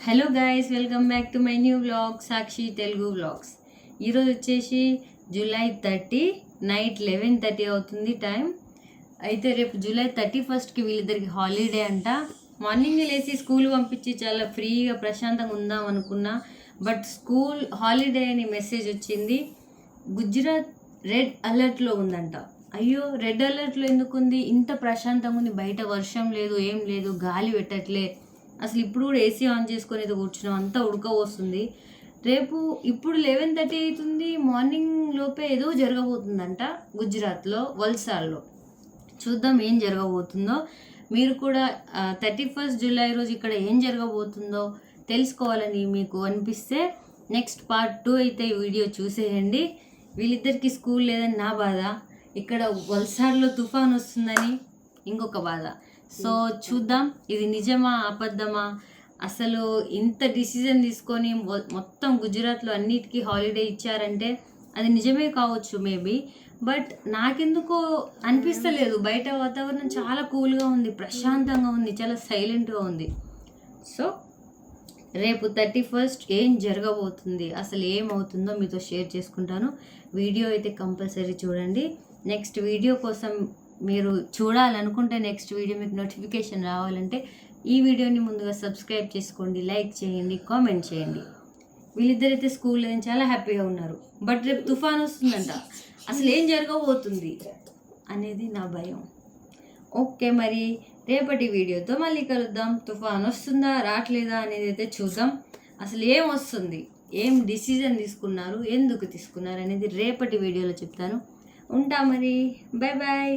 Hello guys, welcome back to my new vlog Sakshi Telugu vlogs. ఈరోజు వచ్చేసి July 30 night 11:30 అవుతుంది time. అయితే రేపు జూలై 31కి వీళ్ళిద్దరికి హాలిడే అంట. మార్నింగ్ లేచి స్కూల్ పంపించి చాలా ఫ్రీగా ప్రశాంతంగా ఉందాం అనుకున్నా, బట్ స్కూల్ హాలిడే అని మెసేజ్ వచ్చింది. గుజరాత్ రెడ్ అలర్ట్లో ఉందంట. అయ్యో, రెడ్ అలర్ట్లో ఎందుకు ఉంది? ఇంత ప్రశాంతంగా ఉంది, బయట వర్షం లేదు, ఏం లేదు, గాలి పెట్టట్లే. అసలు ఇప్పుడు కూడా ఏసీ ఆన్ చేసుకొని ఏదో కూర్చున్నాం, అంతా ఉడకపోస్తుంది. రేపు ఇప్పుడు 11:30 అవుతుంది, మార్నింగ్ లోపే ఏదో జరగబోతుందంట గుజరాత్లో, వల్సాడ్లో. చూద్దాం ఏం జరగబోతుందో. మీరు కూడా 31 జూలై రోజు ఇక్కడ ఏం జరగబోతుందో తెలుసుకోవాలని మీకు అనిపిస్తే నెక్స్ట్ పార్ట్ 2 అయితే ఈ వీడియో చూసేయండి. వీళ్ళిద్దరికి స్కూల్ లేదని నా బాధ, ఇక్కడ వల్సాడ్లో తుఫాన్ వస్తుందని ఇంకొక బాధ. సో చూద్దాం ఇది నిజమా అబద్ధమా. అసలు ఇంత డిసిజన్ తీసుకొని మొత్తం గుజరాత్లో అన్నిటికీ హాలిడే ఇచ్చారంటే అది నిజమే కావచ్చు మేబీ, బట్ నాకెందుకో అనిపిస్తలేదు. బయట వాతావరణం చాలా కూల్గా ఉంది, ప్రశాంతంగా ఉంది, చాలా సైలెంట్గా ఉంది. సో రేపు 31 ఏం జరగబోతుంది, అసలు ఏమవుతుందో మీతో షేర్ చేసుకుంటాను. వీడియో అయితే కంపల్సరీ చూడండి. నెక్స్ట్ వీడియో కోసం మీరు చూడాలనుకుంటే, నెక్స్ట్ వీడియో మీకు నోటిఫికేషన్ రావాలంటే ఈ వీడియోని ముందుగా సబ్స్క్రైబ్ చేసుకోండి, లైక్ చేయండి, కామెంట్ చేయండి. వీళ్ళిద్దరైతే స్కూల్ లేదని చాలా హ్యాపీగా ఉన్నారు, బట్ రేపు తుఫాన్ వస్తుందంట. అసలు ఏం జరగబోతుంది అనేది నా భయం. ఓకే, మరి రేపటి వీడియోతో మళ్ళీ కలుద్దాం. తుఫాన్ వస్తుందా రావట్లేదా అనేది అయితే చూద్దాం. అసలు ఏం వస్తుంది, ఏం డిసిజన్ తీసుకున్నారు, ఎందుకు తీసుకున్నారు అనేది రేపటి వీడియోలో చెప్తాను. ఉంటా మరి, బాయ్ బాయ్.